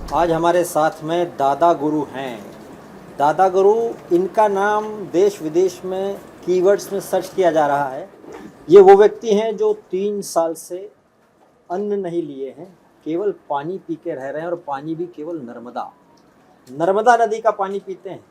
आज हमारे साथ में दादा गुरु हैं। दादा गुरु, इनका नाम देश विदेश में कीवर्ड्स में सर्च किया जा रहा है। ये वो व्यक्ति हैं जो 3 साल से अन्न नहीं लिए हैं, केवल पानी पी के रह रहे हैं, और पानी भी केवल नर्मदा नर्मदा नदी का पानी पीते हैं।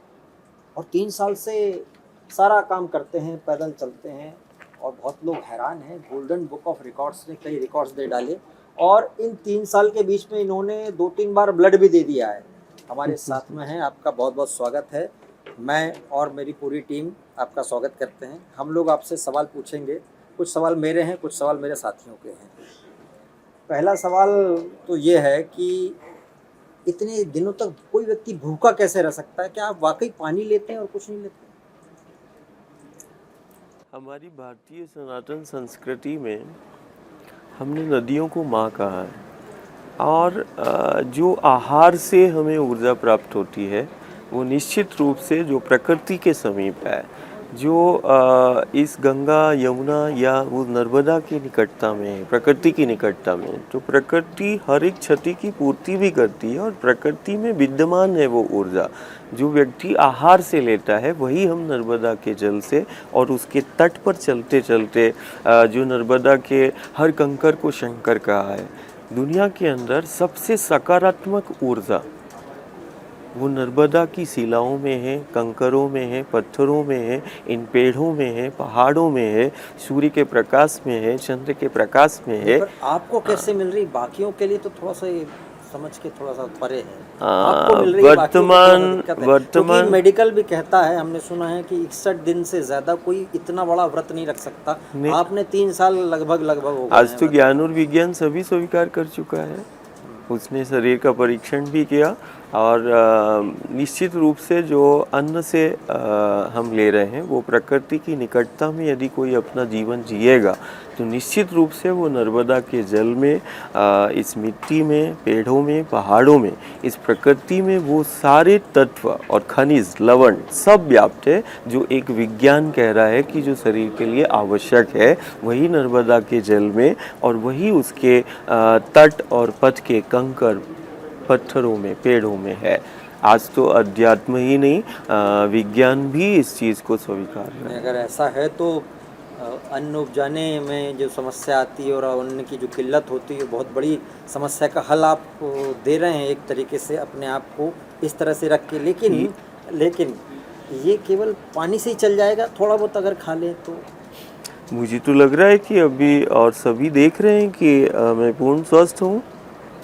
और 3 साल से सारा काम करते हैं, पैदल चलते हैं, और बहुत लोग हैरान हैं। गोल्डन बुक ऑफ रिकॉर्ड्स ने कई रिकॉर्ड्स दे डाले, और इन 3 साल के बीच में इन्होंने 2-3 बार ब्लड भी दे दिया है। हमारे साथ में हैं, आपका बहुत बहुत स्वागत है। मैं और मेरी पूरी टीम आपका स्वागत करते हैं। हम लोग आपसे सवाल पूछेंगे। कुछ सवाल मेरे हैं, कुछ सवाल मेरे साथियों के हैं। पहला सवाल तो ये है कि इतने दिनों तक कोई व्यक्ति भूखा कैसे रह सकता है? क्या आप वाकई पानी लेते हैं और कुछ नहीं लेते? हमारी भारतीय सनातन संस्कृति में हमने नदियों को माँ कहा है, और जो आहार से हमें ऊर्जा प्राप्त होती है वो निश्चित रूप से जो प्रकृति के समीप है, जो इस गंगा यमुना या वो नर्मदा की निकटता में, प्रकृति की निकटता में, तो प्रकृति हर एक क्षति की पूर्ति भी करती है, और प्रकृति में विद्यमान है वो ऊर्जा जो व्यक्ति आहार से लेता है, वही हम नर्मदा के जल से और उसके तट पर चलते चलते जो नर्मदा के हर कंकर को शंकर कहा है। दुनिया के अंदर सबसे सकारात्मक ऊर्जा वो नर्मदा की शिलाओं में है, कंकरों में है, पत्थरों में है, इन पेड़ों में है, पहाड़ों में है, सूर्य के प्रकाश में है, चंद्र के प्रकाश में है। पर आपको कैसे मिल रही? बाकियों के लिए तो थोड़ा सा ये समझ के थोड़ा सा परे है। आपको मिल रही है, वर्तमान मेडिकल भी कहता है, हमने सुना है कि 61 दिन से ज्यादा कोई इतना बड़ा व्रत नहीं रख सकता। आपने 3 साल लगभग हो गए। आज तो ज्ञान और विज्ञान सभी स्वीकार कर चुका है। उसने शरीर का परीक्षण भी किया, और निश्चित रूप से जो अन्न से हम ले रहे हैं वो प्रकृति की निकटता में यदि कोई अपना जीवन जिएगा तो निश्चित रूप से वो नर्मदा के जल में, इस मिट्टी में, पेड़ों में, पहाड़ों में, इस प्रकृति में वो सारे तत्व और खनिज, लवण सब व्याप्त है जो एक विज्ञान कह रहा है कि जो शरीर के लिए आवश्यक है, वही नर्मदा के जल में और वही उसके तट और पथ के कंकर, पत्थरों में, पेड़ों में है। आज तो अध्यात्म ही नहीं, विज्ञान भी इस चीज़ को स्वीकार कर रहा है। अगर ऐसा है तो अन्न उपजाने में जो समस्या आती है और अन्न की जो किल्लत होती है, बहुत बड़ी समस्या का हल आप दे रहे हैं एक तरीके से, अपने आप को इस तरह से रख के। लेकिन ये केवल पानी से ही चल जाएगा? थोड़ा बहुत अगर खा लें तो? मुझे तो लग रहा है कि अभी और सभी देख रहे हैं कि मैं पूर्ण स्वस्थ हूँ।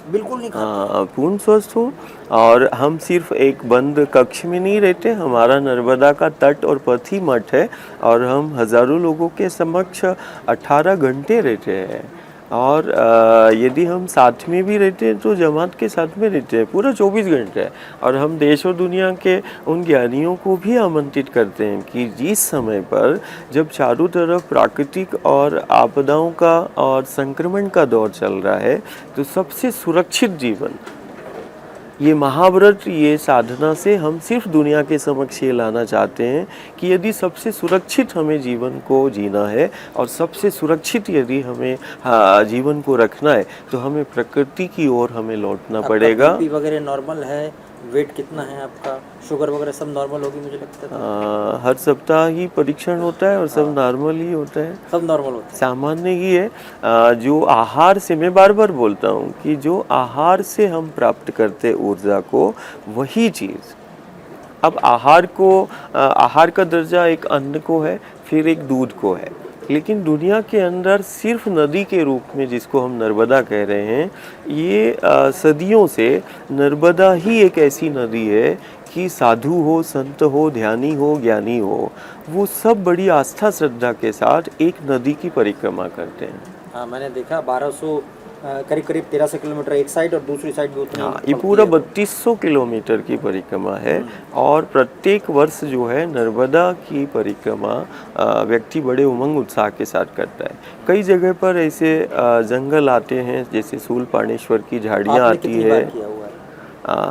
बिल्कुल नहीं खाता? पूर्ण स्वस्थ हूँ, और हम सिर्फ एक बंद कक्ष में नहीं रहते। हमारा नर्मदा का तट और पथ ही मठ है, और हम हज़ारों लोगों के समक्ष 18 घंटे रहते हैं। और यदि हम साथ में भी रहते हैं तो जमात के साथ में रहते हैं पूरा 24 घंटे। और हम देश और दुनिया के उन ज्ञानियों को भी आमंत्रित करते हैं कि जिस समय पर जब चारों तरफ प्राकृतिक और आपदाओं का और संक्रमण का दौर चल रहा है, तो सबसे सुरक्षित जीवन, ये महाव्रत, ये साधना से हम सिर्फ दुनिया के समक्ष ये लाना चाहते हैं कि यदि सबसे सुरक्षित हमें जीवन को जीना है और सबसे सुरक्षित यदि हमें जीवन को रखना है, तो हमें प्रकृति की ओर हमें लौटना पड़ेगा। बीपी वगैरह नॉर्मल है? वेट कितना है आपका? शुगर वगैरह सब नॉर्मल होगी मुझे लगता है। हर सप्ताह ही परीक्षण होता है और सब नॉर्मल ही होता है, सब नॉर्मल होता है, सामान्य ही है। जो आहार से, मैं बार बार बोलता हूँ कि जो आहार से हम प्राप्त करते ऊर्जा को, वही चीज़ अब आहार का दर्जा एक अन्न को है, फिर एक दूध को है। लेकिन दुनिया के अंदर सिर्फ नदी के रूप में, जिसको हम नर्मदा कह रहे हैं, ये सदियों से नर्मदा ही एक ऐसी नदी है कि साधु हो, संत हो, ध्यानी हो, ज्ञानी हो, वो सब बड़ी आस्था श्रद्धा के साथ एक नदी की परिक्रमा करते हैं। हाँ, मैंने देखा 1200 करीब 1300 किलोमीटर एक साइड और दूसरी साइड भी उतनी। हाँ, ये पूरा 3200 किलोमीटर की परिक्रमा है। और प्रत्येक वर्ष जो है नर्मदा की परिक्रमा व्यक्ति बड़े उमंग उत्साह के साथ करता है। कई जगह पर ऐसे जंगल आते हैं, जैसे शूलपाणेश्वर की झाड़ियाँ आती है।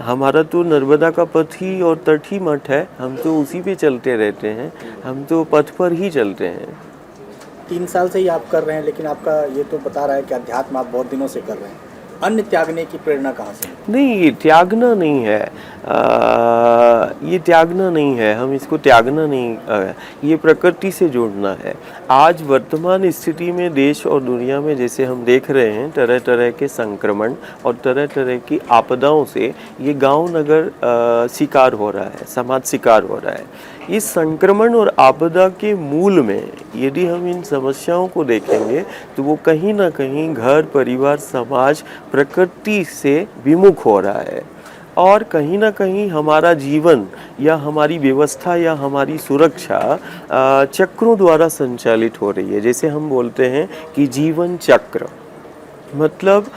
हमारा तो नर्मदा का पथ ही और तट ही मठ है, हम तो उसी पे चलते रहते हैं, हम तो पथ पर ही चलते हैं। 3 साल से ही आप कर रहे हैं, लेकिन आपका ये तो बता रहा है कि अध्यात्म आप बहुत दिनों से कर रहे हैं, अन्न त्यागने की प्रेरणा कहाँ से? नहीं, ये त्यागना नहीं है। ये त्यागना नहीं है, हम इसको त्यागना नहीं, ये प्रकृति से जोड़ना है। आज वर्तमान स्थिति में देश और दुनिया में जैसे हम देख रहे हैं तरह तरह के संक्रमण और तरह तरह की आपदाओं से ये गांव नगर शिकार हो रहा है, समाज शिकार हो रहा है। इस संक्रमण और आपदा के मूल में यदि हम इन समस्याओं को देखेंगे तो वो कहीं ना कहीं घर, परिवार, समाज, प्रकृति से विमुख हो रहा है और कहीं ना कहीं हमारा जीवन या हमारी व्यवस्था या हमारी सुरक्षा चक्रों द्वारा संचालित हो रही है। जैसे हम बोलते हैं कि जीवन चक्र, मतलब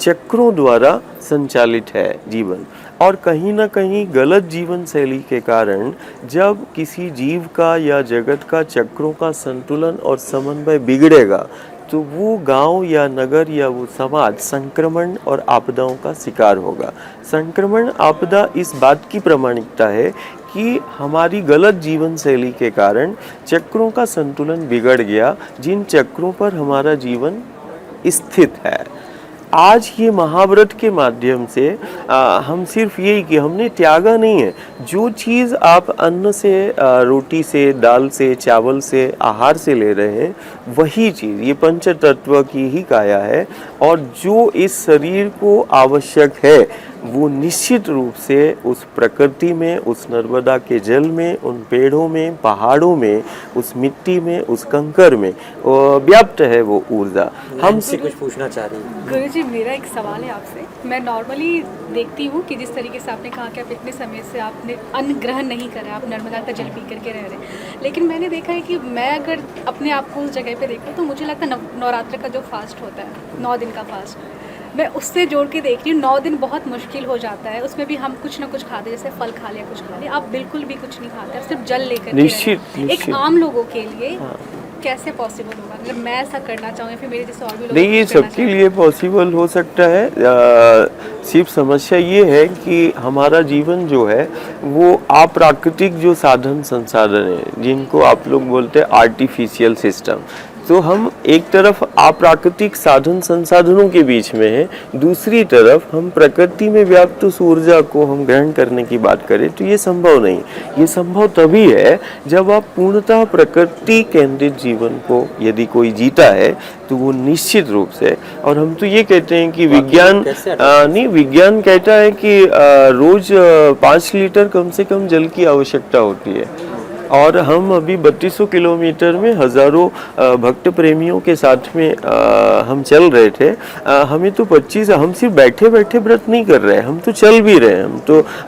चक्रों द्वारा संचालित है जीवन। और कहीं ना कहीं गलत जीवन शैली के कारण जब किसी जीव का या जगत का चक्रों का संतुलन और समन्वय बिगड़ेगा तो वो गांव या नगर या वो समाज संक्रमण और आपदाओं का शिकार होगा। संक्रमण आपदा इस बात की प्रामाणिकता है कि हमारी गलत जीवन शैली के कारण चक्रों का संतुलन बिगड़ गया, जिन चक्रों पर हमारा जीवन स्थित है। आज ये महाव्रत के माध्यम से हम सिर्फ यही कि हमने त्यागा नहीं है। जो चीज़ आप अन्न से, रोटी से, दाल से, चावल से, आहार से ले रहे हैं वही चीज़ ये पंच तत्व की ही काया है और जो इस शरीर को आवश्यक है वो निश्चित रूप से उस प्रकृति में, उस नर्मदा के जल में, उन पेड़ों में, पहाड़ों में, उस मिट्टी में, उस कंकर में व्याप्त है वो ऊर्जा। हमसे कुछ पूछना चाह रही है गुरुजी, मेरा एक सवाल है आपसे। मैं नॉर्मली देखती हूँ कि जिस तरीके से आपने कहा कि आप इतने समय से आपने अन्न ग्रहण नहीं करा, आप नर्मदा का जल पी करके रह रहे हैं, लेकिन मैंने देखा है कि मैं अगर अपने आप को उस जगह पे देखूँ तो मुझे लगता है नवरात्र का जो फास्ट होता है 9 दिन का फास्ट, मैं उससे जोड़ के देख रही हूँ। 9 दिन बहुत मुश्किल हो जाता है, उसमें भी हम कुछ ना कुछ खाते, जैसे फल खा लिया, कुछ खा लिया, आप बिल्कुल भी कुछ नहीं खाते, आप सिर्फ जल लेकर के निश्चित एक आम लोगों के लिए कैसे पॉसिबल होगा? अगर मैं ऐसा करना चाहूँ या फिर मेरे जैसे और भी लोग नहीं, ये सबके लिए पॉसिबल हो सकता है। सिर्फ समस्या ये है कि हमारा जीवन जो है वो अप्राकृतिक जो साधन संसाधन है जिनको आप लोग बोलते हैं आर्टिफिशियल सिस्टम, तो हम एक तरफ अप्राकृतिक साधन संसाधनों के बीच में है, दूसरी तरफ हम प्रकृति में व्याप्त उस ऊर्जा को हम ग्रहण करने की बात करें तो ये संभव नहीं। ये संभव तभी है जब आप पूर्णतः प्रकृति केंद्रित जीवन को यदि कोई जीता है तो वो निश्चित रूप से, और हम तो ये कहते हैं कि विज्ञान नहीं, विज्ञान कहता है कि रोज 5 लीटर कम से कम जल की आवश्यकता होती है और हम अभी 3200 किलोमीटर में हजारों भक्त प्रेमियों के साथ में हम चल रहे थे। हमें तो 25, हम सिर्फ बैठे बैठे व्रत नहीं कर रहे हैं, हम तो चल भी रहे हैं,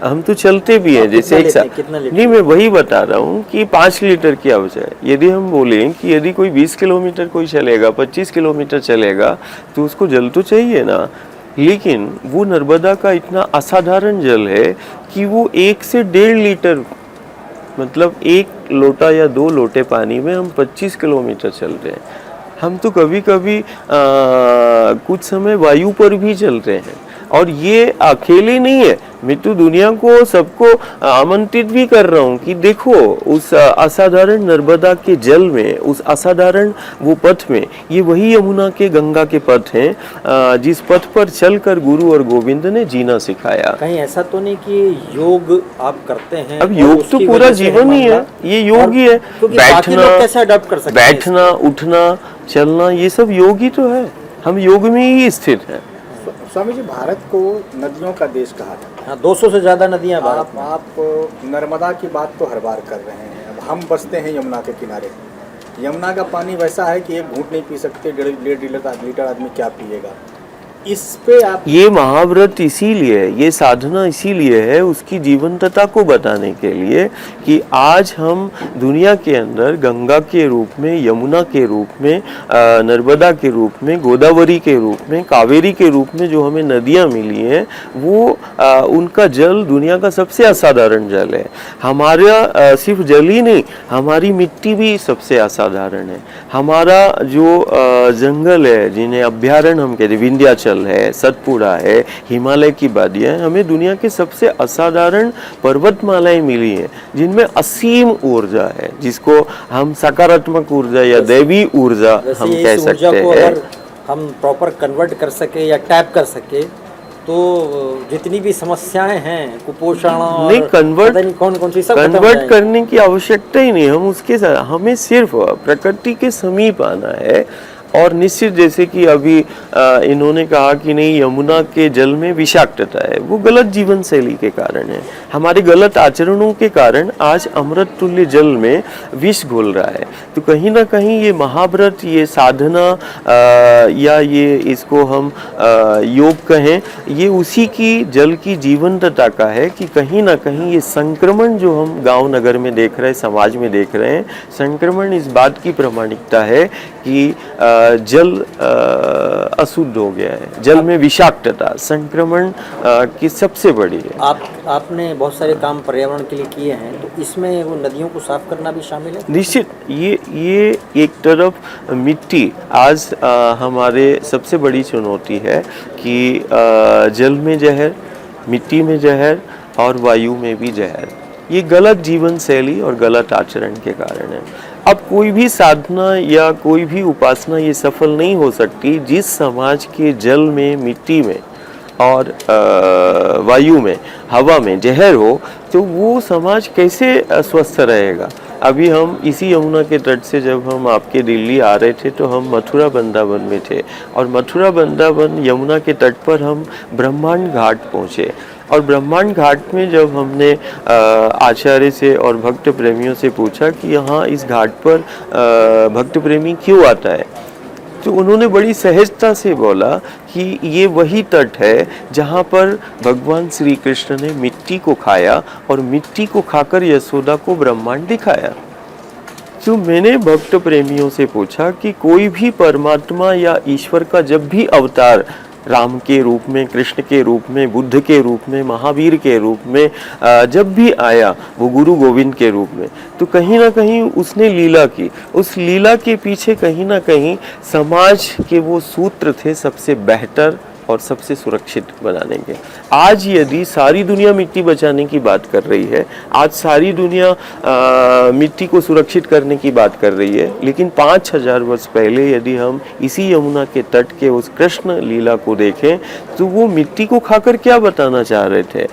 हम तो चलते भी हैं। जैसे एक साथ नहीं, मैं वही बता रहा हूँ कि 5 लीटर की आवश्यकता है। यदि हम बोलें कि यदि कोई 20 किलोमीटर कोई चलेगा, 25 किलोमीटर चलेगा तो उसको जल तो चाहिए ना। लेकिन वो नर्मदा का इतना असाधारण जल है कि वो 1 से 1.5 लीटर, मतलब 1 लोटा या 2 लोटे पानी में हम 25 किलोमीटर चल रहे हैं। हम तो कभी कभी कुछ समय वायु पर भी चल रहे हैं और ये अकेले नहीं है। मैं तो दुनिया को सबको आमंत्रित भी कर रहा हूँ कि देखो उस असाधारण नर्मदा के जल में, उस असाधारण वो पथ में, ये वही यमुना के, गंगा के पथ हैं जिस पथ पर चलकर गुरु और गोविंद ने जीना सिखाया। कहीं ऐसा तो नहीं कि योग आप करते हैं? अब योग तो पूरा जीवन ही है, ये योग ही है। बैठना कैसे अडॉप्ट कर सकते हैं? बैठना, उठना, चलना, ये सब योग ही तो है। हम योग में ही स्थित हैं। स्वामी जी, भारत को नदियों का देश कहा जाता है। हाँ, 200 से ज्यादा नदियां भारत में। आप नर्मदा की बात तो हर बार कर रहे हैं। अब हम बसते हैं यमुना के किनारे। यमुना का पानी वैसा है कि एक घूंट नहीं पी सकते, 1.5 लीटर आदमी क्या पिएगा? इस पे आप, ये महाव्रत इसीलिए, ये साधना इसीलिए है उसकी जीवंतता को बताने के लिए कि आज हम दुनिया के अंदर गंगा के रूप में, यमुना के रूप में, नर्मदा के रूप में, गोदावरी के रूप में, कावेरी के रूप में जो हमें नदियाँ मिली हैं वो उनका जल दुनिया का सबसे असाधारण जल है। हमारा सिर्फ जल ही नहीं, हमारी मिट्टी भी सबसे असाधारण है। हमारा जो जंगल है जिन्हें अभ्यारण्य हम कहते हैं, विंध्याचल है, सतपुड़ा है, हिमालय की वादियां, हमें दुनिया के सबसे असाधारण पर्वतमालाएं मिली हैं जिनमें असीम ऊर्जा है, जिसको हम सकारात्मक ऊर्जा या दैवी ऊर्जा हम कह सकते हैं। हम प्रॉपर कन्वर्ट कर सके या टैप कर सके, तो जितनी भी समस्याएं हैं, कुपोषण और नहीं, कन्वर्ट पता नहीं कौन सी सब खत्म हो कन्वर्ट जाएंगी। करने की आवश्यकता ही नहीं, हम उसके साथ, हमें सिर्फ प्रकृति के समीप आना है। और निश्चित जैसे कि अभी इन्होंने कहा कि नहीं यमुना के जल में विषाक्तता है, वो गलत जीवन शैली के कारण है, हमारे गलत आचरणों के कारण आज अमृत तुल्य जल में विष घुल रहा है। तो कहीं ना कहीं ये महाव्रत, ये साधना या ये इसको हम योग कहें, ये उसी की जल की जीवंतता का है कि कहीं ना कहीं ये संक्रमण जो हम गांव नगर में देख रहे हैं, समाज में देख रहे हैं, संक्रमण इस बात की प्रामाणिकता है कि जल अशुद्ध हो गया है, जल में विषाक्तता संक्रमण की सबसे बड़ी है। आपने बहुत सारे काम पर्यावरण के लिए किए हैं, तो इसमें वो नदियों को साफ करना भी शामिल है? निश्चित, ये एक तरफ मिट्टी आज हमारे सबसे बड़ी चुनौती है कि जल में जहर, मिट्टी में जहर और वायु में भी जहर, ये गलत जीवन शैली और गलत आचरण के कारण है। अब कोई भी साधना या कोई भी उपासना ये सफल नहीं हो सकती जिस समाज के जल में, मिट्टी में और वायु में, हवा में जहर हो, तो वो समाज कैसे स्वस्थ रहेगा। अभी हम इसी यमुना के तट से जब हम आपके दिल्ली आ रहे थे तो हम मथुरा वृंदावन में थे, और मथुरा वृंदावन यमुना के तट पर हम ब्रह्मांड घाट पहुँचे। और ब्रह्मांड घाट में जब हमने आचार्य से और भक्त प्रेमियों से पूछा कि यहाँ इस घाट पर भक्त प्रेमी क्यों आता है, तो उन्होंने बड़ी सहजता से बोला कि ये वही तट है जहाँ पर भगवान श्री कृष्ण ने मिट्टी को खाया और मिट्टी को खाकर यशोदा को ब्रह्मांड दिखाया। तो मैंने भक्त प्रेमियों से पूछा कि कोई भी परमात्मा या ईश्वर का जब भी अवतार राम के रूप में, कृष्ण के रूप में, बुद्ध के रूप में, महावीर के रूप में जब भी आया, वो गुरु गोविंद के रूप में, तो कहीं ना कहीं उसने लीला की। उस लीला के पीछे कहीं ना कहीं समाज के वो सूत्र थे सबसे बेहतर और सबसे सुरक्षित बनाने के। आज यदि सारी दुनिया मिट्टी बचाने की बात कर रही है, आज सारी दुनिया मिट्टी को सुरक्षित करने की बात कर रही है, लेकिन 5000 वर्ष पहले यदि हम इसी यमुना के तट के उस कृष्ण लीला को देखें, तो वो मिट्टी को खाकर क्या बताना चाह रहे थे।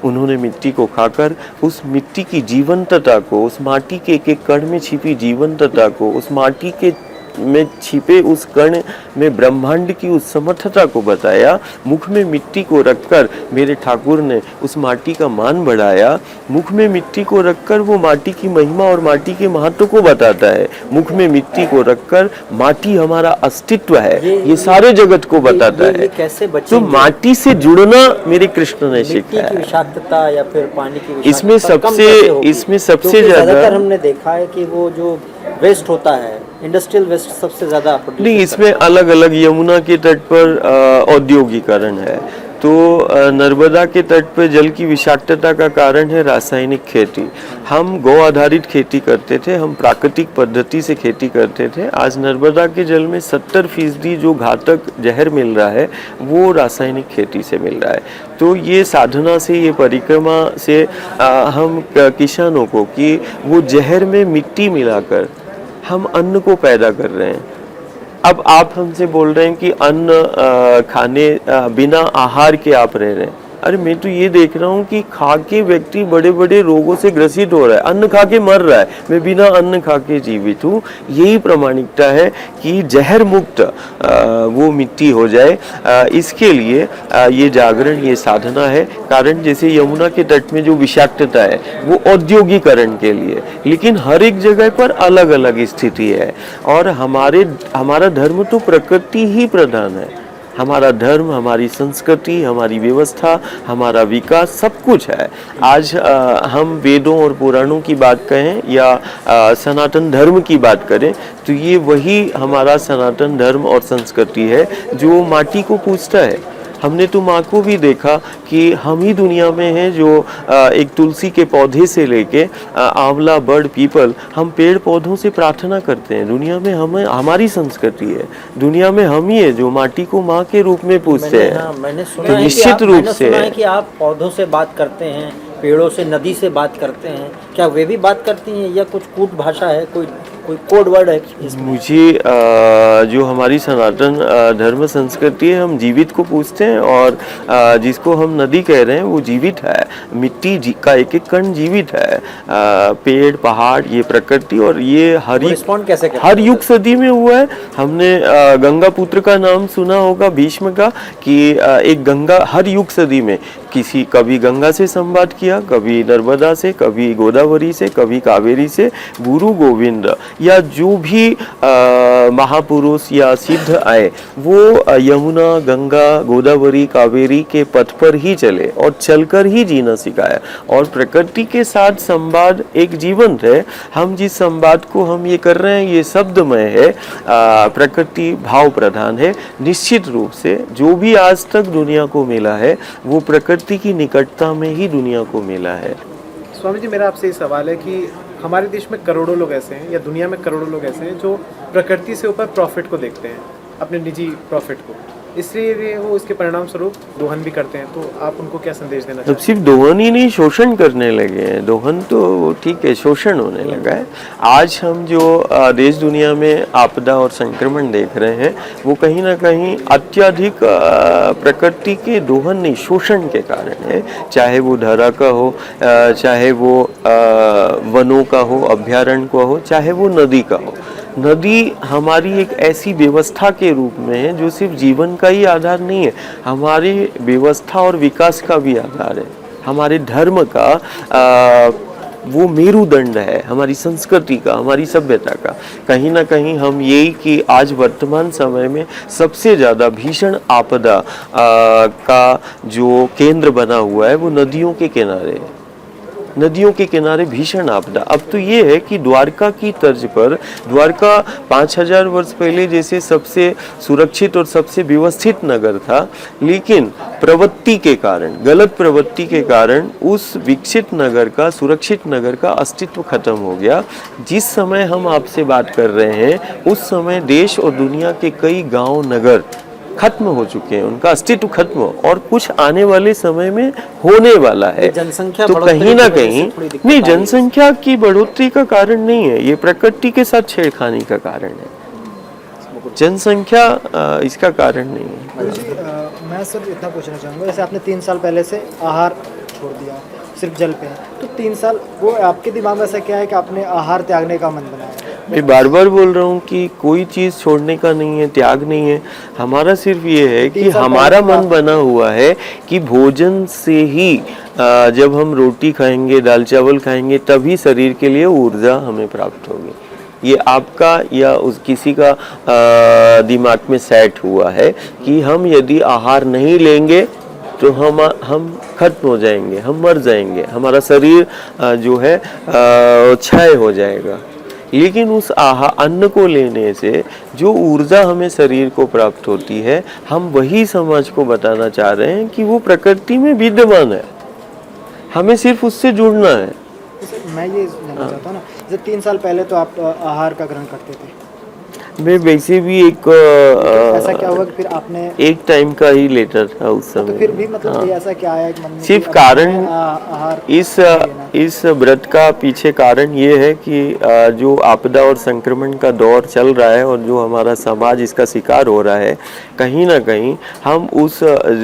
उन्होंने मिट्टी को खाकर उस मिट्टी की जीवंतता को, उस माटी के एक एक कण में छिपी जीवंतता को, उस माटी के में छिपे उस कण में ब्रह्मांड की उस समर्थता को बताया। मुख में मिट्टी को रखकर मेरे ठाकुर ने उस माटी का मान बढ़ाया। मुख में मिट्टी को रखकर वो माटी की महिमा और माटी के महत्व को बताता है। मुख में मिट्टी को रखकर माटी हमारा अस्तित्व है, ये सारे जगत को बताता है। कैसे तो माटी से जुड़ना मेरे कृष्ण ने सिखाया। विषाक्तता या फिर पानी की विषाक्तता इसमें सबसे ज्यादा हमने देखा है कि वो जो वेस्ट होता है, इंडस्ट्रियल वेस्ट सबसे ज्यादा नहीं, इसमें अलग अलग यमुना के तट पर औद्योगिकरण है, तो नर्मदा के तट पर जल की विषाक्तता का कारण है रासायनिक खेती। हम गौ आधारित खेती करते थे, हम प्राकृतिक पद्धति से खेती करते थे। आज नर्मदा के जल में 70% जो घातक जहर मिल रहा है वो रासायनिक खेती से मिल रहा है। तो ये साधना से, ये परिक्रमा से हम किसानों को कि वो जहर में मिट्टी मिलाकर हम अन्न को पैदा कर रहे हैं। अब आप हमसे बोल रहे हैं कि अन्न खाने बिना आहार के आप रह रहे हैं। अरे मैं तो ये देख रहा हूँ कि खा के व्यक्ति बड़े बड़े रोगों से ग्रसित हो रहा है, अन्न खा के मर रहा है, मैं बिना अन्न खा के जीवित हूँ। यही प्रामाणिकता है कि जहर मुक्त वो मिट्टी हो जाए। इसके लिए ये जागरण, ये साधना है। कारण जैसे यमुना के तट में जो विषाक्तता है वो औद्योगिकरण के लिए, लेकिन हर एक जगह पर अलग अलग स्थिति है। और हमारा धर्म तो प्रकृति ही प्रधान है। हमारा धर्म, हमारी संस्कृति, हमारी व्यवस्था, हमारा विकास सब कुछ है। आज हम वेदों और पुराणों की बात कहें या सनातन धर्म की बात करें, तो ये वही हमारा सनातन धर्म और संस्कृति है जो माटी को पूजता है। हमने तो माँ को भी देखा कि हम ही दुनिया में हैं जो एक तुलसी के पौधे से लेके आंवला, बड़, पीपल, हम पेड़ पौधों से प्रार्थना करते हैं। दुनिया में हमारी संस्कृति है, दुनिया में हम ही है जो माटी को माँ के रूप में पूजते हैं। मैंने सुना तो है निश्चित रूप से कि आप पौधों से बात करते हैं, पेड़ों से, नदी से बात करते हैं। क्या वे भी बात करती हैं या कुछ कूट भाषा है, कोई कोई कोड वर्ड है इसमें? मुझे जो हमारी सनातन धर्म संस्कृति है, हम जीवित को पूछते हैं और जिसको हम नदी कह रहे हैं वो जीवित है। मिट्टी का एक एक कण जीवित है। पेड़ पहाड़ ये प्रकृति और ये रिस्पॉन्ड कैसे करते हैं? हर युग सदी में हुआ है। हमने गंगा पुत्र का नाम सुना होगा भीष्म का कि एक गंगा हर युग सदी में कभी गंगा से संवाद किया, कभी नर्मदा से, कभी गोदावरी से, कभी कावेरी से। गुरु गोविंद या जो भी महापुरुष या सिद्ध आए वो यमुना गंगा गोदावरी कावेरी के पथ पर ही चले और चलकर ही जीना सिखाया। और प्रकृति के साथ संवाद एक जीवंत है। हम जिस संवाद को हम ये कर रहे हैं ये शब्दमय है, प्रकृति भाव प्रधान है। निश्चित रूप से जो भी आज तक दुनिया को मिला है वो प्रकृति की निकटता में ही दुनिया को मिला है। स्वामी जी, मेरा आपसे ये सवाल है कि हमारे देश में करोड़ों लोग ऐसे हैं या दुनिया में करोड़ों लोग ऐसे हैं जो प्रकृति से ऊपर प्रॉफिट को देखते हैं, अपने निजी प्रॉफिट को, इसलिए वो इसके परिणाम स्वरूप दोहन भी करते हैं। तो आप उनको क्या संदेश देना चाहते हैं? अब सिर्फ दोहन ही नहीं, शोषण करने लगे हैं। दोहन तो ठीक है, शोषण होने लगा है। आज हम जो देश दुनिया में आपदा और संक्रमण देख रहे हैं वो कहीं ना कहीं अत्यधिक प्रकृति के दोहन नहीं, शोषण के कारण है। चाहे वो धरा का हो, चाहे वो वनों का हो, अभ्यारण्य का हो, चाहे वो नदी का हो। नदी हमारी एक ऐसी व्यवस्था के रूप में है जो सिर्फ जीवन का ही आधार नहीं है, हमारी व्यवस्था और विकास का भी आधार है। हमारे धर्म का वो मेरुदंड है, हमारी संस्कृति का, हमारी सभ्यता का। कहीं ना कहीं हम यही कि आज वर्तमान समय में सबसे ज़्यादा भीषण आपदा का जो केंद्र बना हुआ है वो नदियों के किनारे है। नदियों के किनारे भीषण आपदा। अब तो ये है कि द्वारका की तर्ज पर, द्वारका 5000 वर्ष पहले जैसे सबसे सुरक्षित और सबसे व्यवस्थित नगर था, लेकिन प्रवृत्ति के कारण, गलत प्रवृत्ति के कारण उस विकसित नगर का, सुरक्षित नगर का अस्तित्व खत्म हो गया। जिस समय हम आपसे बात कर रहे हैं उस समय देश और दुनिया के कई गांव नगर खत्म हो चुके हैं, उनका अस्तित्व खत्म और कुछ आने वाले समय में होने वाला है। जनसंख्या तो कहीं ना कहीं नहीं, जनसंख्या की बढ़ोतरी का कारण नहीं है, ये प्रकृति के साथ छेड़खानी का कारण है। जनसंख्या इसका कारण नहीं है। जी, मैं सिर्फ इतना पूछना चाहूँगा, जैसे आपने 3 साल पहले से आहार छोड़ दिया, सिर्फ जल पे है, तो 3 साल वो आपके दिमाग में ऐसा क्या है कि आपने आहार त्यागने का मन बनाया? मैं बार बार बोल रहा हूँ कि कोई चीज़ छोड़ने का नहीं है, त्याग नहीं है। हमारा सिर्फ ये है कि हमारा मन बना हुआ है कि भोजन से ही जब हम रोटी खाएंगे, दाल चावल खाएंगे, तभी शरीर के लिए ऊर्जा हमें प्राप्त होगी। ये आपका या उस किसी का दिमाग में सेट हुआ है कि हम यदि आहार नहीं लेंगे तो हम खत्म हो जाएंगे, हम मर जाएंगे, हमारा शरीर जो है क्षय हो जाएगा। लेकिन उस अन्न को लेने से जो ऊर्जा हमें शरीर को प्राप्त होती है, हम वही समाज को बताना चाह रहे हैं कि वो प्रकृति में विद्यमान है, हमें सिर्फ उससे जुड़ना है। मैं ये जानना चाहता हूँ ना, जैसे 3 साल पहले तो आप आहार का ग्रहण करते थे, मैं वैसे भी एक ऐसा क्या हुआ कि फिर आपने एक टाइम का ही लेता था उस समय। तो फिर भी मतलब ये ऐसा क्या आया कि मन में सिर्फ कि कारण आहार इस व्रत का पीछे कारण ये है कि जो आपदा और संक्रमण का दौर चल रहा है और जो हमारा समाज इसका शिकार हो रहा है, कहीं ना कहीं हम उस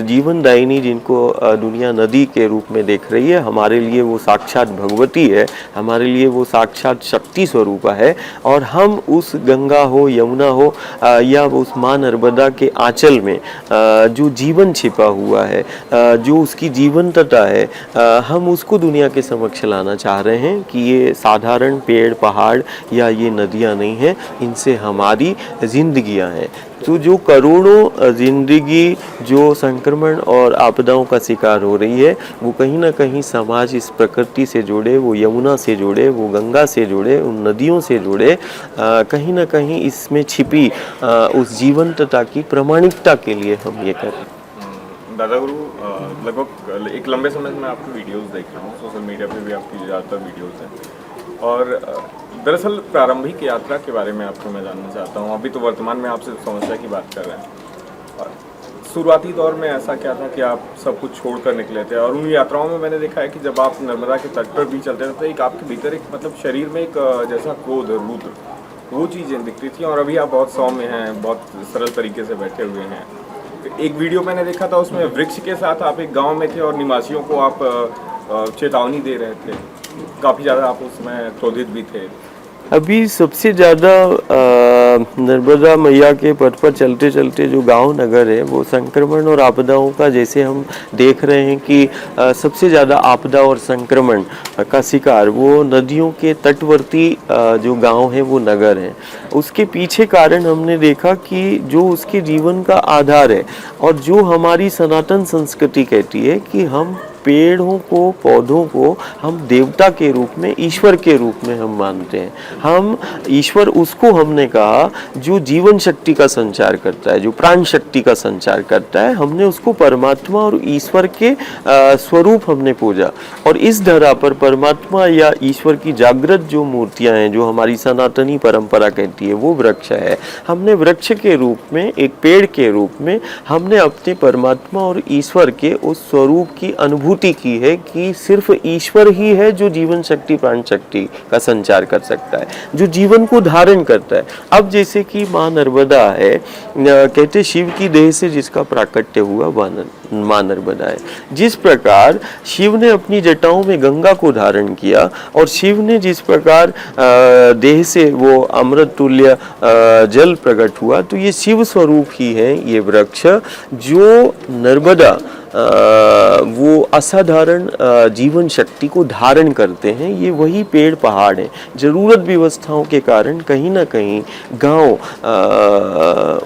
जीवनदायिनी जिनको दुनिया नदी के रूप में देख रही है, हमारे लिए वो साक्षात भगवती है, हमारे लिए वो साक्षात शक्ति स्वरूप है। और हम उस गंगा हो, यमुना हो या उस माँ नर्मदा के आंचल में जो जीवन छिपा हुआ है, जो उसकी जीवंतता है, हम उसको दुनिया के समक्ष लाना चाह रहे हैं कि ये साधारण पेड़ पहाड़ या ये नदियाँ नहीं हैं, इनसे हमारी जिंदगियाँ हैं। तो जो करोड़ों जिंदगी जो संक्रमण और आपदाओं का शिकार हो रही है, वो कहीं ना कहीं समाज इस प्रकृति से जुड़े, वो यमुना से जुड़े, वो गंगा से जुड़े, उन नदियों से जुड़े, कहीं ना कहीं इसमें छिपी उस जीवंतता की प्रमाणिकता के लिए हम ये कर रहे हैं। दादा गुरु, लगभग एक लंबे समय से मैं आपकी वीडियोस देख रहा हूँ, सोशल मीडिया पे भी आपकी ज़्यादातर वीडियोस हैं। और दरअसल प्रारंभिक यात्रा के बारे में आपको मैं जानना चाहता हूँ। अभी तो वर्तमान में आपसे समस्या की बात कर रहे हैं, और शुरुआती दौर में ऐसा क्या था कि आप सब कुछ छोड़कर निकले थे? और उन यात्राओं में मैंने देखा है कि जब आप नर्मदा के तट पर भी चलते थे तो एक आपके भीतर एक मतलब शरीर में एक जैसा क्रोध रुद्र वो चीज़ें दिखती थी, और अभी आप बहुत सौम्य हैं, बहुत सरल तरीके से बैठे हुए हैं। एक वीडियो मैंने देखा था, उसमें वृक्ष के साथ आप एक गांव में थे और निवासियों को आप चेतावनी दे रहे थे। काफ़ी ज़्यादा आप उसमें क्रोधित भी थे। अभी सबसे ज़्यादा नर्मदा मैया के पथ पर चलते चलते जो गांव नगर है वो संक्रमण और आपदाओं का, जैसे हम देख रहे हैं कि सबसे ज़्यादा आपदा और संक्रमण का शिकार वो नदियों के तटवर्ती जो गांव है वो नगर हैं। उसके पीछे कारण हमने देखा कि जो उसके जीवन का आधार है और जो हमारी सनातन संस्कृति कहती है कि हम पेड़ों को, पौधों को हम देवता के रूप में, ईश्वर के रूप में हम मानते हैं। हम ईश्वर उसको हमने कहा जो जीवन शक्ति का संचार करता है, जो प्राण शक्ति का संचार करता है। हमने उसको परमात्मा और ईश्वर के स्वरूप हमने पूजा। और इस धरा पर परमात्मा या ईश्वर की जागृत जो मूर्तियां हैं, जो हमारी सनातनी परंपरा कहती है, वो वृक्ष है। हमने वृक्ष के रूप में, एक पेड़ के रूप में हमने अपने परमात्मा और ईश्वर के उस स्वरूप की अनुभूति की है कि सिर्फ ईश्वर ही है जो जीवन शक्ति, प्राण शक्ति का संचार कर सकता है, जो जीवन को धारण करता है। अब जैसे कि माँ नर्मदा है, कहते शिव की देह से जिसका प्राकट्य हुआ माँ नर्मदा है। जिस प्रकार शिव ने अपनी जटाओं में गंगा को धारण किया और शिव ने जिस प्रकार देह से वो अमृत तुल्य जल प्रकट हुआ, तो ये शिव स्वरूप ही है ये वृक्ष, जो नर्मदा वो असाधारण जीवन शक्ति को धारण करते हैं। ये वही पेड़ पहाड़ हैं। ज़रूरत व्यवस्थाओं के कारण कहीं ना कहीं गांव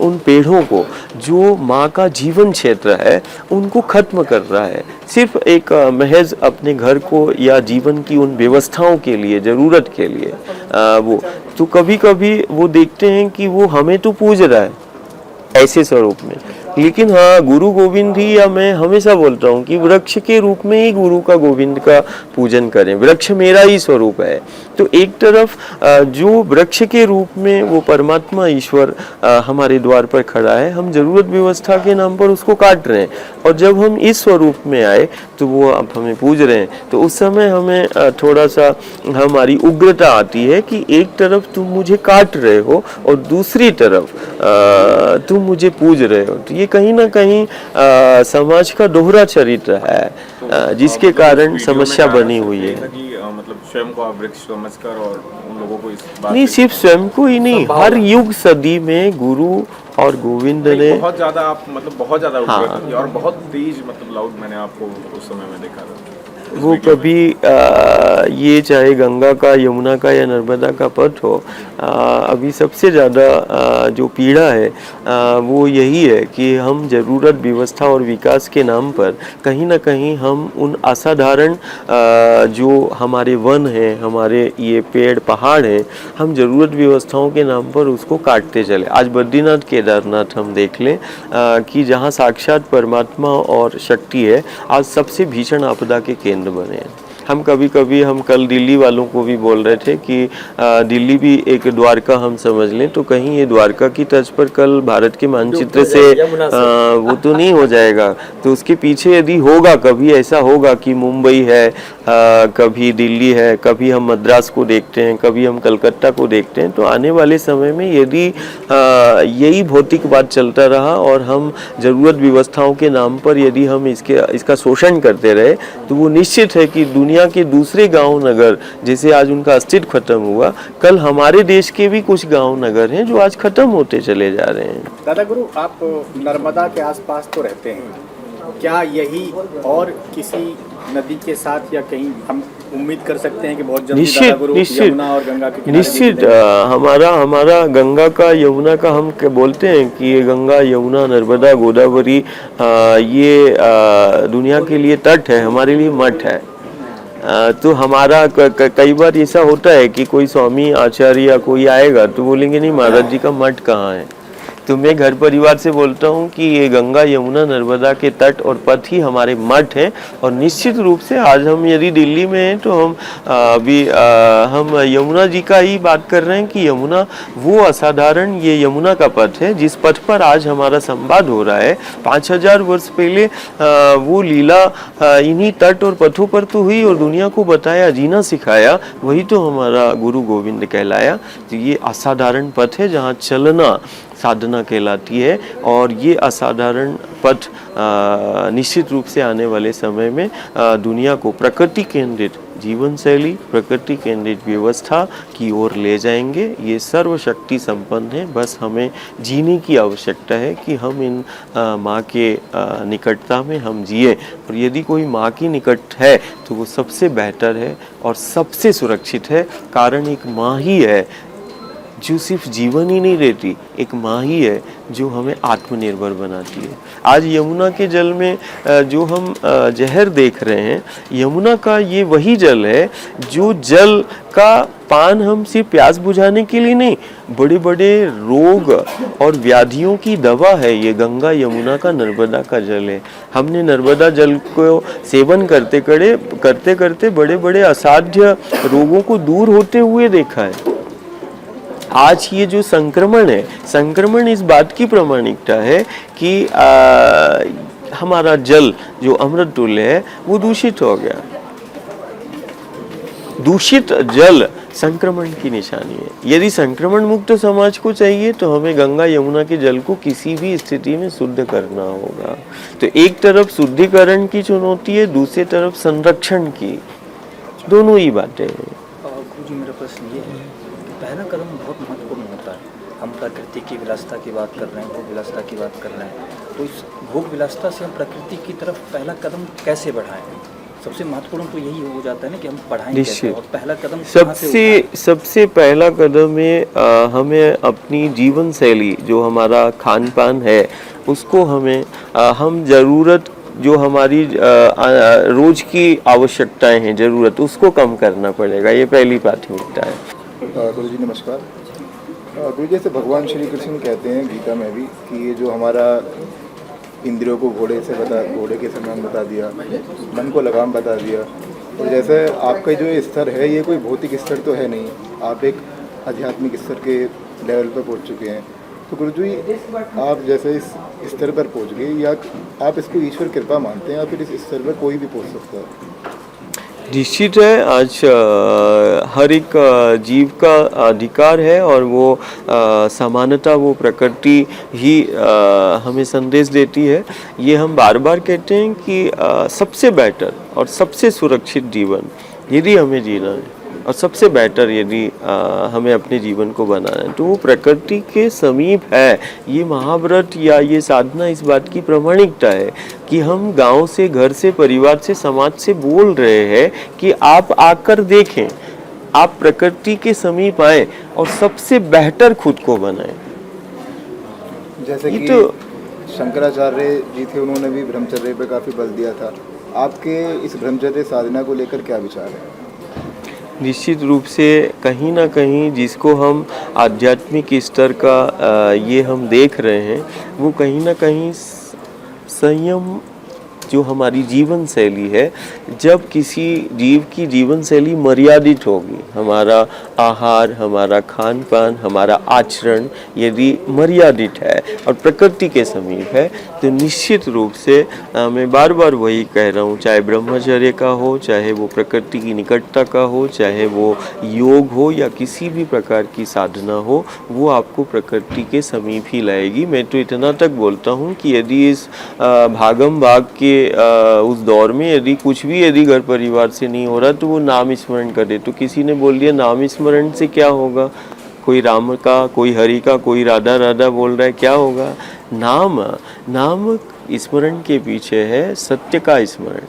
उन पेड़ों को, जो माँ का जीवन क्षेत्र है, उनको खत्म कर रहा है, सिर्फ एक महज अपने घर को या जीवन की उन व्यवस्थाओं के लिए, ज़रूरत के लिए। वो तो कभी कभी वो देखते हैं कि वो हमें तो पूज रहा है ऐसे स्वरूप में, लेकिन हाँ, गुरु गोविंद ही, या मैं हमेशा बोलता हूँ कि वृक्ष के रूप में ही गुरु का, गोविंद का पूजन करें। वृक्ष मेरा ही स्वरूप है। तो एक तरफ जो वृक्ष के रूप में वो परमात्मा ईश्वर हमारे द्वार पर खड़ा है, हम जरूरत व्यवस्था के नाम पर उसको काट रहे हैं, और जब हम इस स्वरूप में आए तो वो अब हमें पूज रहे हैं। तो उस समय हमें थोड़ा सा हमारी उग्रता आती है कि एक तरफ तुम मुझे काट रहे हो और दूसरी तरफ तुम मुझे पूज रहे हो। तो ये कहीं ना कहीं समाज का दोहरा चरित्र है, जिसके कारण समस्या बनी हुई है। मतलब स्वयं को आप वृक्ष समझकर और उन लोगों को इस बात नहीं, सिर्फ स्वयं को ही नहीं, हर युग सदी में गुरु और गोविंद ने बहुत ज्यादा, आप मतलब बहुत ज्यादा हाँ, और बहुत तेज, मतलब लाउड मैंने आपको उस समय में देखा था। वो कभी ये चाहे गंगा का, यमुना का या नर्मदा का पथ हो, अभी सबसे ज़्यादा जो पीड़ा है वो यही है कि हम ज़रूरत व्यवस्था और विकास के नाम पर कहीं ना कहीं हम उन असाधारण जो हमारे वन हैं, हमारे ये पेड़ पहाड़ हैं, हम ज़रूरत व्यवस्थाओं के नाम पर उसको काटते चले। आज बद्रीनाथ केदारनाथ हम देख लें कि जहाँ साक्षात परमात्मा और शक्ति है, आज सबसे भीषण आपदा के केंद्र बने हैं। हम कल दिल्ली वालों को भी बोल रहे थे कि दिल्ली भी एक द्वारका हम समझ लें, तो कहीं ये द्वारका की तर्ज पर कल भारत के मानचित्र से वो तो नहीं हो जाएगा। तो उसके पीछे यदि होगा, कभी ऐसा होगा कि मुंबई है, कभी दिल्ली है, कभी हम मद्रास को देखते हैं, कभी हम कलकत्ता को देखते हैं, तो आने वाले समय में यदि यही भौतिकवाद चलता रहा और हम ज़रूरत व्यवस्थाओं के नाम पर यदि हम इसका शोषण करते रहे, तो वो निश्चित है कि दुनिया के दूसरे गांव नगर, जैसे आज उनका अस्तित्व खत्म हुआ, कल हमारे देश के भी कुछ गांव नगर हैं जो आज खत्म होते चले जा रहे हैं। दादा गुरु, आप नर्मदा के आसपास तो रहते हैं, क्या यही और किसी नदी के साथ या कहीं हम उम्मीद कर सकते हैं कि बहुत जल्दी दादा गुरु यमुना और गंगा के किनारे निश्चित हमारा गंगा का, यमुना का, हम बोलते हैं कि ये गंगा, यमुना, नर्मदा, गोदावरी, ये दुनिया के लिए तट है, हमारे लिए मठ है। तो हमारा कई बार ऐसा होता है कि कोई स्वामी आचार्य या कोई आएगा तो बोलेंगे नहीं, महाराज जी का मठ कहाँ है। तो मैं घर परिवार से बोलता हूँ कि ये गंगा यमुना नर्मदा के तट और पथ ही हमारे मठ हैं। और निश्चित रूप से आज हम यदि दिल्ली में हैं तो हम यमुना जी का ही बात कर रहे हैं कि यमुना वो असाधारण, ये यमुना का पथ है जिस पथ पर आज हमारा संवाद हो रहा है। 5000 वर्ष पहले वो लीला इन्हीं तट और पथों पर तो हुई और दुनिया को बताया, जीना सिखाया, वही तो हमारा गुरु गोविंद कहलाया। तो ये असाधारण पथ है जहाँ चलना साधना कहलाती है। और ये असाधारण पथ निश्चित रूप से आने वाले समय में दुनिया को प्रकृति केंद्रित जीवन शैली, प्रकृति केंद्रित व्यवस्था की ओर ले जाएंगे। ये सर्वशक्ति संपन्न है, बस हमें जीने की आवश्यकता है कि हम इन माँ के निकटता में हम जिए। और यदि कोई माँ की निकट है तो वो सबसे बेहतर है और सबसे सुरक्षित है। कारण एक माँ ही है जो सिर्फ जीवन ही नहीं देती, एक माँ ही है जो हमें आत्मनिर्भर बनाती है। आज यमुना के जल में जो हम जहर देख रहे हैं, यमुना का ये वही जल है जो जल का पान हम सिर्फ प्यास बुझाने के लिए नहीं, बड़े बड़े रोग और व्याधियों की दवा है। ये गंगा यमुना का नर्मदा का जल है। हमने नर्मदा जल को सेवन करते करते बड़े बड़े असाध्य रोगों को दूर होते हुए देखा है। आज ये जो संक्रमण है, संक्रमण इस बात की प्रामाणिकता है कि हमारा जल जो अमृत तुल्य है वो दूषित हो गया। दूषित जल संक्रमण की निशानी है। यदि संक्रमण मुक्त समाज को चाहिए तो हमें गंगा यमुना के जल को किसी भी स्थिति में शुद्ध करना होगा। तो एक तरफ शुद्धिकरण की चुनौती है, दूसरी तरफ संरक्षण की, दोनों ही बातें हैं। गुरुजी, मेरा प्रश्न ये है, पहला कदम बहुत महत्वपूर्ण होता है। हम प्रकृति की विलासिता की बात कर रहे हैं, भोग विलासिता की बात कर रहे हैं, तो इस भोग विलासिता से हम प्रकृति की तरफ पहला कदम कैसे बढ़ाएं? सबसे महत्वपूर्ण तो यही हो जाता है ना कि हम बढ़ाएं कैसे, और पहला कदम सबसे पहला कदम है हमें अपनी जीवन शैली जो हमारा खान पान है उसको हम जरूरत जो हमारी रोज की आवश्यकताएं हैं, जरूरत, उसको कम करना पड़ेगा। ये पहली प्राथमिकता है। गुरु जी नमस्कार। गुरु जैसे भगवान श्री कृष्ण कहते हैं गीता में भी कि ये जो हमारा इंद्रियों को घोड़े के समान बता दिया, मन को लगाम बता दिया, और जैसे आपका जो स्तर है ये कोई भौतिक स्तर तो है नहीं, आप एक आध्यात्मिक स्तर के लेवल पर पहुंच चुके हैं। तो गुरु जी, आप जैसे इस स्तर पर पहुंच गए, या आप इसको ईश्वर कृपा मानते हैं या फिर इस स्तर पर कोई भी पहुंच सकता है? निश्चित है, आज हर एक जीव का अधिकार है और वो समानता, वो प्रकृति ही हमें संदेश देती है। ये हम बार बार कहते हैं कि सबसे बेटर और सबसे सुरक्षित जीवन यदि हमें जीना है और सबसे बेटर यदि हमें अपने जीवन को बनाना है तो वो प्रकृति के समीप है। ये महाव्रत या ये साधना इस बात की प्रामाणिकता है कि हम गांव से, घर से, परिवार से, समाज से बोल रहे हैं कि आप आकर देखें, आप प्रकृति के समीप आए और सबसे बेहतर खुद को बनाएं। जैसे कि तो शंकराचार्य जी थे, उन्होंने भी ब्रह्मचर्य पे काफ़ी बल दिया था। आपके इस ब्रह्मचर्य साधना को लेकर क्या विचार है? निश्चित रूप से कहीं ना कहीं जिसको हम आध्यात्मिक स्तर का ये हम देख रहे हैं, वो कहीं ना कहीं संयम जो हमारी जीवन शैली है, जब किसी जीव की जीवन शैली मर्यादित होगी, हमारा आहार, हमारा खान पान, हमारा आचरण यदि मर्यादित है और प्रकृति के समीप है, तो निश्चित रूप से मैं बार बार वही कह रहा हूँ, चाहे ब्रह्मचर्य का हो, चाहे वो प्रकृति की निकटता का हो, चाहे वो योग हो या किसी भी प्रकार की साधना हो, वो आपको प्रकृति के समीप ही लाएगी। मैं तो इतना तक बोलता हूँ कि यदि इस भागम भाग के उस दौर में यदि घर परिवार से नहीं हो रहा तो वो नाम स्मरण करे। तो किसी ने बोल दिया नाम स्मरण से क्या होगा, कोई राम का, कोई हरि का, कोई राधा राधा बोल रहा है, क्या होगा? नाम स्मरण के पीछे है सत्य का स्मरण,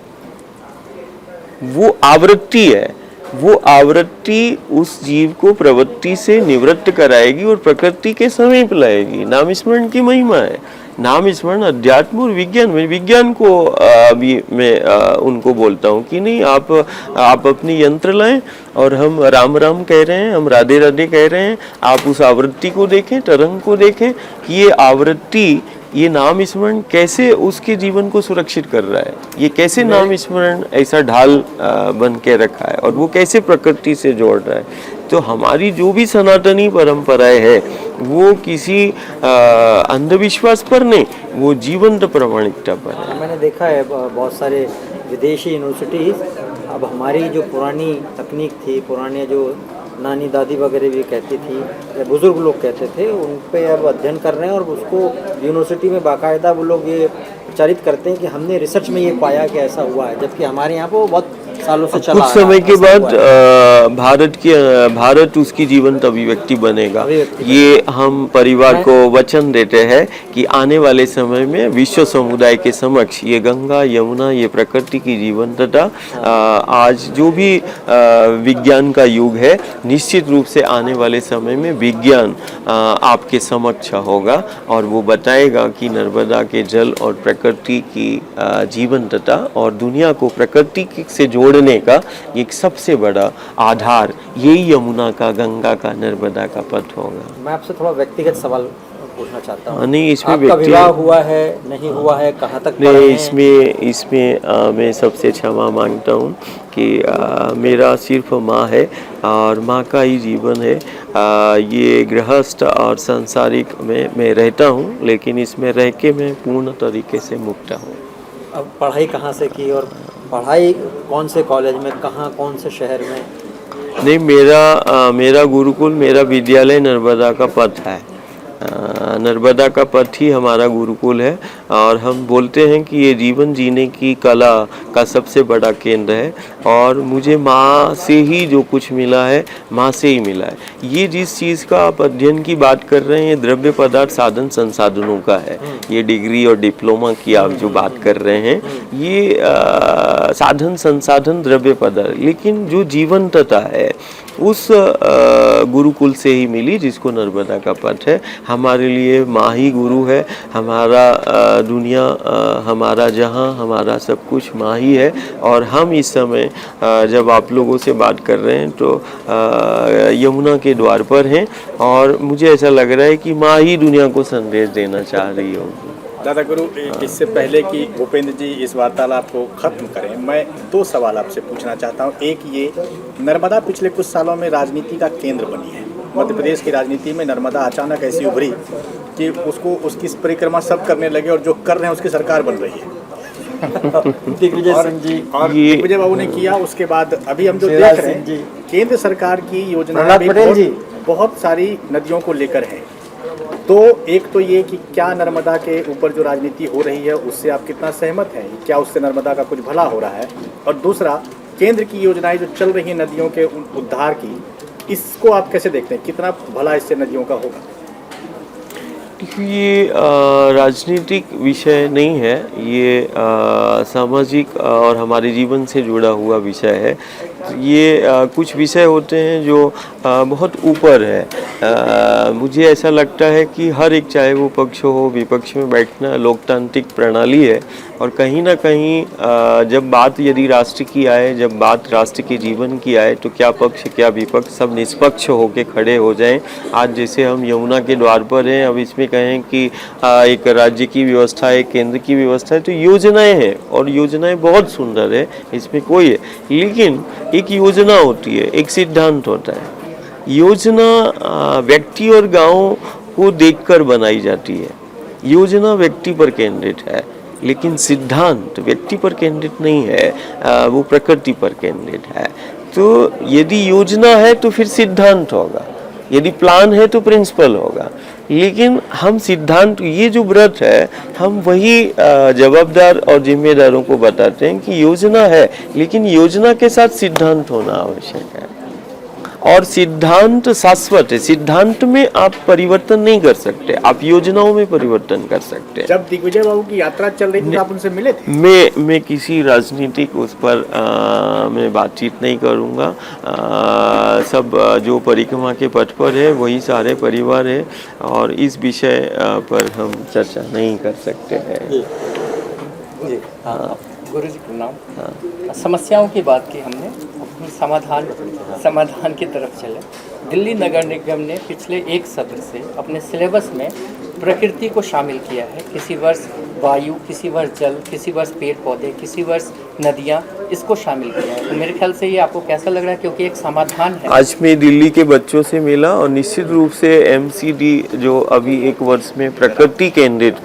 वो आवृत्ति है, वो आवृत्ति उस जीव को प्रवृत्ति से निवृत्त कराएगी और प्रकृति के समीप लाएगी। नाम स्मरण की महिमा है। नाम स्मरण अध्यात्म और विज्ञान में, विज्ञान को अभी मैं उनको बोलता हूँ कि नहीं, आप अपनी यंत्र लाएं और हम राम राम कह रहे हैं, हम राधे राधे कह रहे हैं, आप उस आवृत्ति को देखें, तरंग को देखें कि ये आवृत्ति, ये नाम स्मरण कैसे उसके जीवन को सुरक्षित कर रहा है, ये कैसे नाम स्मरण ऐसा ढाल बन के रखा है और वो कैसे प्रकृति से जोड़ रहा है। तो हमारी जो भी सनातनी परंपराएं है वो किसी अंधविश्वास पर नहीं, वो जीवंत प्रामाणिकता पर है। मैंने देखा है बहुत सारे विदेशी यूनिवर्सिटीज़ अब हमारी जो पुरानी तकनीक थी, पुराने जो नानी दादी वगैरह भी कहती थी या बुज़ुर्ग लोग कहते थे, उन पे अब अध्ययन कर रहे हैं और उसको यूनिवर्सिटी में बाकायदा वो लोग ये प्रचारित करते हैं कि हमने रिसर्च में ये पाया कि ऐसा हुआ है, जबकि हमारे यहाँ पर वो बहुत सालों से चला कुछ समय के बाद भारत उसकी जीवंत अभिव्यक्ति बनेगा। ये हम परिवार को वचन देते हैं कि आने वाले समय में विश्व समुदाय के समक्ष ये गंगा यमुना, ये प्रकृति की जीवंतता, आज जो भी विज्ञान का युग है, निश्चित रूप से आने वाले समय में विज्ञान आपके समक्ष होगा और वो बताएगा कि नर्मदा के जल और प्रकृति की जीवंतता और दुनिया को प्रकृति से जोड़ने का एक सबसे बड़ा आधार यही यमुना का, गंगा का, नर्मदा का पथ होगा। मैं आपसे थोड़ा व्यक्तिगत सवाल पूछना चाहता हूँ। नहीं, इसमें आपका विवाह हुआ है, नहीं हुआ है, कहाँ तक पढ़े नहीं, हैं? इसमें मैं सबसे क्षमा मांगता हूँ कि मेरा सिर्फ माँ है और माँ का ही जीवन है। ये गृहस्थ और सांसारिक में मैं रहता हूँ, लेकिन इसमें रह के मैं पूर्ण तरीके से मुक्त हूँ। अब पढ़ाई कहाँ से की और पढ़ाई कौन से कॉलेज में, कहाँ, कौन से शहर में? नहीं, मेरा गुरुकुल, मेरा विद्यालय नर्मदा का पथ है। नर्मदा का पथ ही हमारा गुरुकुल है और हम बोलते हैं कि ये जीवन जीने की कला का सबसे बड़ा केंद्र है और मुझे माँ से ही जो कुछ मिला है, माँ से ही मिला है। ये जिस चीज़ का आप अध्ययन की बात कर रहे हैं, ये द्रव्य पदार्थ साधन संसाधनों का है। ये डिग्री और डिप्लोमा की आप जो बात कर रहे हैं, ये साधन संसाधन द्रव्य पदार्थ, लेकिन जो जीवंतता है उस गुरुकुल से ही मिली, जिसको नर्मदा का पथ है। हमारे लिए माँ ही गुरु है, हमारा दुनिया, हमारा जहाँ, हमारा सब कुछ माँ ही है। और हम इस समय जब आप लोगों से बात कर रहे हैं तो यमुना के द्वार पर हैं और मुझे ऐसा लग रहा है कि माँ ही दुनिया को संदेश देना चाह रही होगी। दादा गुरु, इससे पहले कि भूपेंद्र जी इस वार्तालाप को खत्म करें, मैं 2 सवाल आपसे पूछना चाहता हूं। एक ये, नर्मदा पिछले कुछ सालों में राजनीति का केंद्र बनी है। मध्य प्रदेश की राजनीति में नर्मदा अचानक ऐसी उभरी कि उसकी परिक्रमा सब करने लगे और जो कर रहे हैं उसकी सरकार बन रही है। दिग्विजय सिंह जी और दिग्विजय बाबू ने किया। उसके बाद अभी हम जो देख रहे हैं, केंद्र सरकार की योजनाएं भी बहुत सारी नदियों को लेकर है। तो एक तो ये कि क्या नर्मदा के ऊपर जो राजनीति हो रही है उससे आप कितना सहमत हैं, क्या उससे नर्मदा का कुछ भला हो रहा है? और दूसरा, केंद्र की योजनाएं जो चल रही हैं नदियों के उद्धार की, इसको आप कैसे देखते हैं, कितना भला इससे नदियों का होगा? ये राजनीतिक विषय नहीं है, ये सामाजिक और हमारे जीवन से जुड़ा हुआ विषय है। ये कुछ विषय होते हैं जो बहुत ऊपर है। मुझे ऐसा लगता है कि हर एक, चाहे वो पक्ष हो विपक्ष में बैठना लोकतांत्रिक प्रणाली है और कहीं ना कहीं जब बात यदि राष्ट्र की आए, जब बात राष्ट्र के जीवन की आए, तो क्या पक्ष क्या विपक्ष सब निष्पक्ष होकर खड़े हो जाएं। आज जैसे हम यमुना के द्वार पर हैं, अब इसमें कहें कि एक राज्य की व्यवस्था है, केंद्र की व्यवस्था है, तो योजनाएं हैं और योजनाएं बहुत सुंदर है, इसमें कोई है। लेकिन एक योजना होती है, एक सिद्धांत होता है। योजना व्यक्ति और गांव को देखकर बनाई जाती है। योजना व्यक्ति पर केंद्रित है, लेकिन सिद्धांत व्यक्ति पर केंद्रित नहीं है, वो प्रकृति पर केंद्रित है। तो यदि योजना है तो फिर सिद्धांत होगा, यदि प्लान है तो प्रिंसिपल होगा। लेकिन हम सिद्धांत, ये जो व्रत है, हम वही जवाबदार और जिम्मेदारों को बताते हैं कि योजना है, लेकिन योजना के साथ सिद्धांत होना आवश्यक है। और सिद्धांत शाश्वत है। सिद्धांत में आप परिवर्तन नहीं कर सकते, आप योजनाओं में परिवर्तन कर सकते हैं। जब दिग्विजय बाबू की यात्रा चल रही थी तो आप उनसे मिले थे? मैं किसी राजनीतिक उस पर मैं बातचीत नहीं करूंगा। सब जो परिक्रमा के पथ पर है वही सारे परिवार है और इस विषय पर हम चर्चा नहीं कर सकते हैं। जी हाँ, गुरु जी प्रणाम। समस्याओं की बात की हमने, अब समाधान की तरफ चले। दिल्ली नगर निगम ने पिछले एक सत्र से अपने सिलेबस में प्रकृति को शामिल किया है। किसी वर्ष वायु, किसी वर्ष जल, किसी वर्ष पेड़ पौधे, किसी वर्ष नदियाँ, इसको शामिल किया है। तो मेरे ख्याल से ये आपको कैसा लग रहा है, क्योंकि एक समाधान है। आज मैं दिल्ली के बच्चों से मिला और निश्चित रूप से MCD जो अभी एक वर्ष में प्रकृति केंद्रित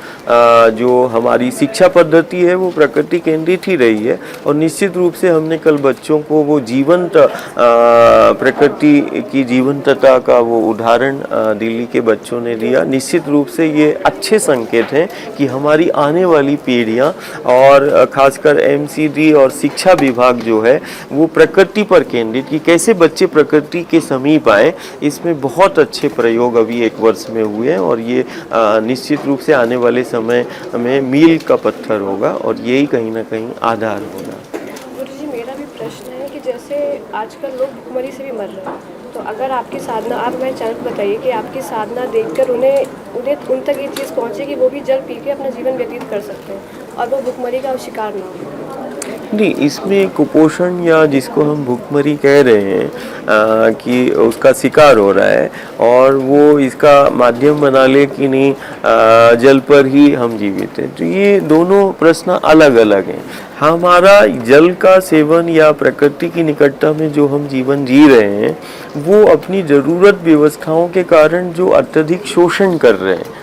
जो हमारी शिक्षा पद्धति है वो प्रकृति केंद्रित ही रही है। और निश्चित रूप से हमने कल बच्चों को वो जीवंत प्रकृति की जीवंतता का वो उदाहरण दिल्ली के बच्चों ने दिया। निश्चित रूप से ये अच्छे संकेत हैं कि हमारी आने वाली पीढ़ियां और खासकर MCD और शिक्षा विभाग जो है वो प्रकृति पर केंद्रित, कि कैसे बच्चे प्रकृति के समीप आए, इसमें बहुत अच्छे प्रयोग अभी एक वर्ष में हुए हैं और ये निश्चित रूप से आने वाले समय में मील का पत्थर होगा और यही कहीं ना कहीं आधार होगा। गुरुजी, मेरा भी प्रश्न है कि जैसे आजकल लोग भुखमरी से भी मर रहे हैं, तो अगर आपकी साधना, आप मेरे चैनल को बताइए कि आपकी साधना देखकर उन्हें उन तक ये चीज़ पहुँचे कि वो भी जल पी के अपना जीवन व्यतीत कर सकते हैं और वो भुखमरी का शिकार ना हो। नहीं, इसमें कुपोषण या जिसको हम भुखमरी कह रहे हैं कि उसका शिकार हो रहा है और वो इसका माध्यम बना ले कि नहीं जल पर ही हम जीवित हैं, तो ये दोनों प्रश्न अलग अलग हैं। हमारा जल का सेवन या प्रकृति की निकटता में जो हम जीवन जी रहे हैं वो अपनी ज़रूरत व्यवस्थाओं के कारण जो अत्यधिक शोषण कर रहे हैं।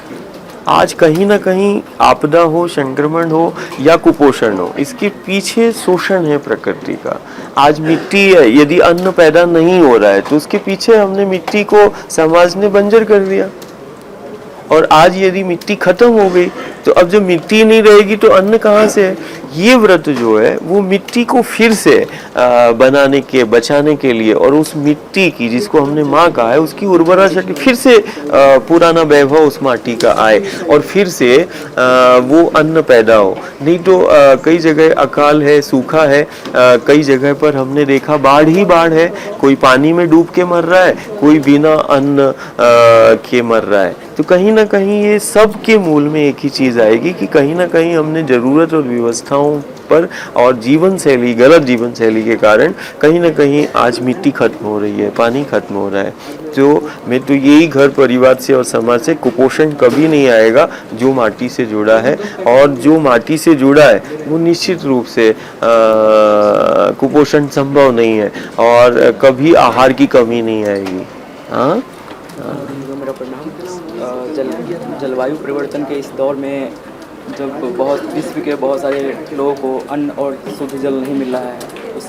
आज कहीं ना कहीं आपदा हो, संक्रमण हो या कुपोषण हो, इसके पीछे शोषण है प्रकृति का। आज मिट्टी है, यदि अन्न पैदा नहीं हो रहा है तो उसके पीछे हमने मिट्टी को समाज ने बंजर कर दिया। और आज यदि मिट्टी खत्म हो गई तो अब जब मिट्टी नहीं रहेगी तो अन्न कहाँ से है? ये व्रत जो है वो मिट्टी को फिर से बनाने के, बचाने के लिए और उस मिट्टी की, जिसको हमने माँ कहा है, उसकी उर्वरा शक्ति फिर से पुराना वैभव उस माटी का आए और फिर से वो अन्न पैदा हो। नहीं तो कई जगह अकाल है, सूखा है, कई जगह पर हमने देखा बाढ़ ही बाढ़ है, कोई पानी में डूब के मर रहा है, कोई बिना अन्न के मर रहा है। तो कहीं ना कहीं ये सब के मूल में एक ही चीज़ आएगी कि कहीं ना कहीं हमने ज़रूरत और व्यवस्थाओं पर और जीवन शैली, गलत जीवन शैली के कारण कहीं ना कहीं आज मिट्टी खत्म हो रही है, पानी खत्म हो रहा है। तो मैं तो यही घर परिवार से और समाज से, कुपोषण कभी नहीं आएगा जो माटी से जुड़ा है, और जो माटी से जुड़ा है वो निश्चित रूप से कुपोषण संभव नहीं है और कभी आहार की कमी नहीं आएगी। हाँ, मेरा प्रणाम। जलवायु परिवर्तन के इस दौर में जब विश्व के बहुत सारे लोगों को अन्न और शुद्ध जल नहीं मिल रहा है, उस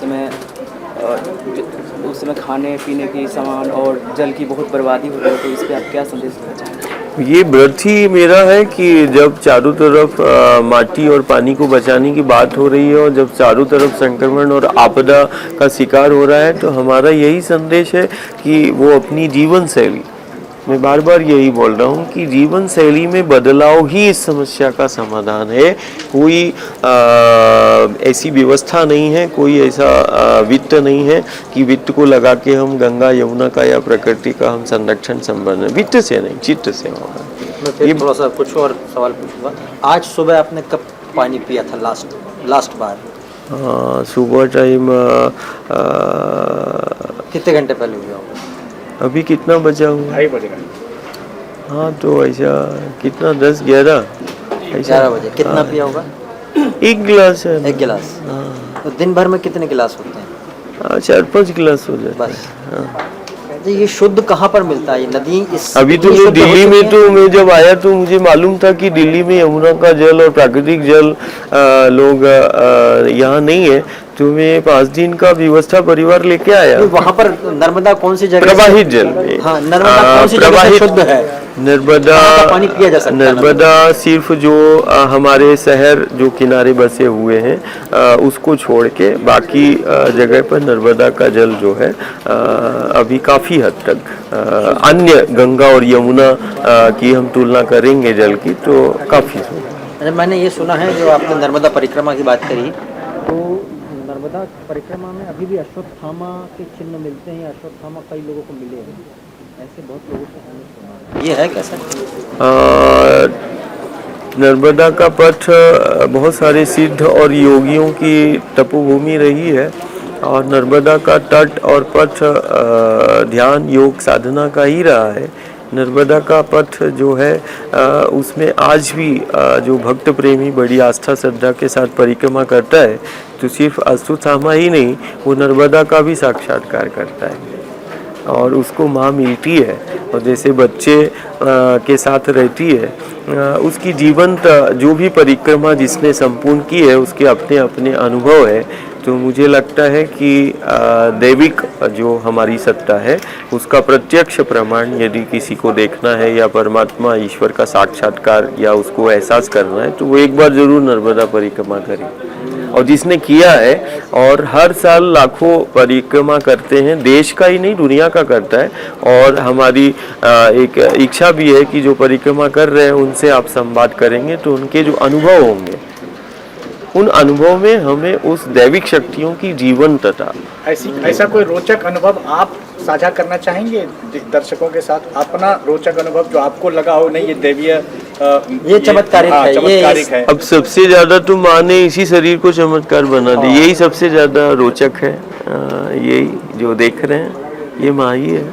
समय खाने पीने की सामान और जल की बहुत बर्बादी हो रही है, तो इस पर आप क्या संदेश देना चाहेंगे? ये व्रत ही मेरा है कि जब चारों तरफ माटी और पानी को बचाने की बात हो रही है और जब चारों तरफ संक्रमण और आपदा का शिकार हो रहा है, तो हमारा यही संदेश है कि वो अपनी जीवन शैली, मैं बार बार यही बोल रहा हूँ कि जीवन शैली में बदलाव ही इस समस्या का समाधान है। कोई ऐसी व्यवस्था नहीं है, कोई ऐसा वित्त नहीं है कि वित्त को लगा के हम गंगा यमुना का या प्रकृति का हम संरक्षण संबंध, वित्त से नहीं, चित्त से होगा। मैं फिर थोड़ा सा कुछ और सवाल पूछूंगा। आज सुबह आपने कब पानी पिया था लास्ट बार? सुबह टाइम कितने घंटे पहले हुआ होगा? अभी कितना बचा हुआ? 2:30 बजे। हाँ, तो ऐसा कितना 10-11 बजे। कितना पिया होगा? 1 गिलास है। 1 गिलास। हाँ। तो दिन भर में कितने गिलास होते हैं? 4-5 गिलास हो जाते बस। हाँ। ये शुद्ध कहाँ पर मिलता है? ये नदी अभी तो मैं दिल्ली में, तो मैं जब आया तो मुझे मालूम था कि दिल्ली में यमुना का जल और प्राकृतिक जल लोग यहाँ नहीं है, तो मैं 5 दिन का व्यवस्था परिवार लेके आया। वहाँ पर नर्मदा कौन सी जगह? प्रवाहित जल। हाँ, नर्मदा कौन सी जगह शुद्ध है? नर्मदा कहाँ का पानी पिया जा सकता है? नर्मदा सिर्फ जो हमारे शहर जो किनारे बसे हुए हैं उसको छोड़ के बाकी जगह पर नर्मदा का जल जो है अभी काफ़ी हद तक अन्य गंगा और यमुना की हम तुलना करेंगे जल की तो काफ़ी। अच्छा, मैंने ये सुना है जो आपने नर्मदा परिक्रमा की बात करी, तो नर्मदा परिक्रमा में अभी भी अश्वत्थामा के चिन्ह मिलते हैं, अश्वत्थामा कई लोगों को मिले हैं, ऐसे बहुत लोगों से हमने सुना है, ये है कैसा? नर्मदा का पथ बहुत सारे सिद्ध और योगियों की तपोभूमि रही है और नर्मदा का तट और पथ ध्यान योग साधना का ही रहा है। नर्मदा का पथ जो है उसमें आज भी जो भक्त प्रेमी बड़ी आस्था श्रद्धा के साथ परिक्रमा करता है तो सिर्फ अश्वत्थामा ही नहीं, वो नर्मदा का भी साक्षात्कार करता है और उसको माँ मिलती है और जैसे बच्चे के साथ रहती है। उसकी जीवंत जो भी परिक्रमा जिसने संपूर्ण की है उसके अपने अपने अनुभव है। तो मुझे लगता है कि दैविक जो हमारी सत्ता है उसका प्रत्यक्ष प्रमाण यदि किसी को देखना है या परमात्मा ईश्वर का साक्षात्कार या उसको एहसास करना है तो वो एक बार जरूर नर्मदा परिक्रमा करे। और जिसने किया है और हर साल लाखों परिक्रमा करते हैं, देश का ही नहीं दुनिया का करता है। और हमारी एक इच्छा भी है कि जो परिक्रमा कर रहे हैं उनसे आप संवाद करेंगे तो उनके जो अनुभव होंगे उन अनुभव में हमें उस दैविक शक्तियों की जीवंतता, ऐसा कोई रोचक अनुभव आप साझा करना चाहेंगे दर्शकों के साथ? अपना रोचक अनुभव जो आपको लगा हो नहीं ये दैवीय ये चमत्कारिक है, चमत्कारिक है। अब सबसे ज्यादा तो माँ ने इसी शरीर को चमत्कार बना दी, यही सबसे ज्यादा रोचक है। यही जो देख रहे हैं ये माँ ही है।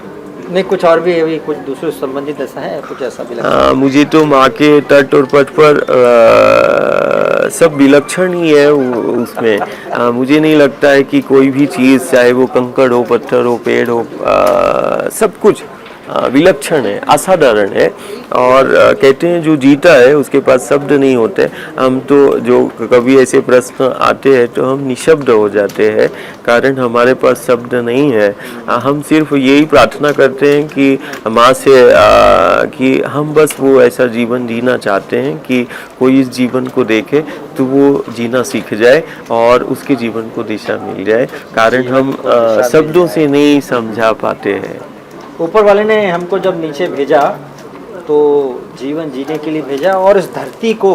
नहीं कुछ और भी अभी कुछ दूसरे संबंधित ऐसा है, कुछ ऐसा भी लगता है? मुझे तो माँ के तट और पथ पर सब विलक्षण ही है उसमें। मुझे नहीं लगता है कि कोई भी चीज़ चाहे वो कंकड़ हो, पत्थर हो, पेड़ हो, सब कुछ विलक्षण है, असाधारण है। और कहते हैं जो जीता है उसके पास शब्द नहीं होते। हम तो जो कभी ऐसे प्रश्न आते हैं तो हम निशब्द हो जाते हैं, कारण हमारे पास शब्द नहीं है। हम सिर्फ यही प्रार्थना करते हैं कि माँ से कि हम बस वो ऐसा जीवन जीना चाहते हैं कि कोई इस जीवन को देखे तो वो जीना सीख जाए और उसके जीवन को दिशा मिल जाए, कारण हम शब्दों से नहीं समझा पाते हैं। ऊपर वाले ने हमको जब नीचे भेजा तो जीवन जीने के लिए भेजा और इस धरती को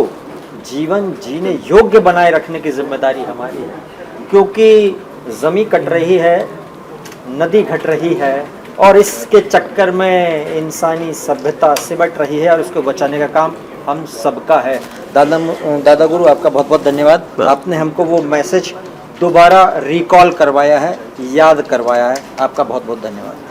जीवन जीने योग्य बनाए रखने की जिम्मेदारी हमारी है, क्योंकि ज़मीं कट रही है, नदी घट रही है और इसके चक्कर में इंसानी सभ्यता सिमट रही है और उसको बचाने का काम हम सबका है। दादा गुरु आपका बहुत बहुत धन्यवाद, आपने हमको वो मैसेज दोबारा रिकॉल करवाया है, याद करवाया है, आपका बहुत बहुत धन्यवाद।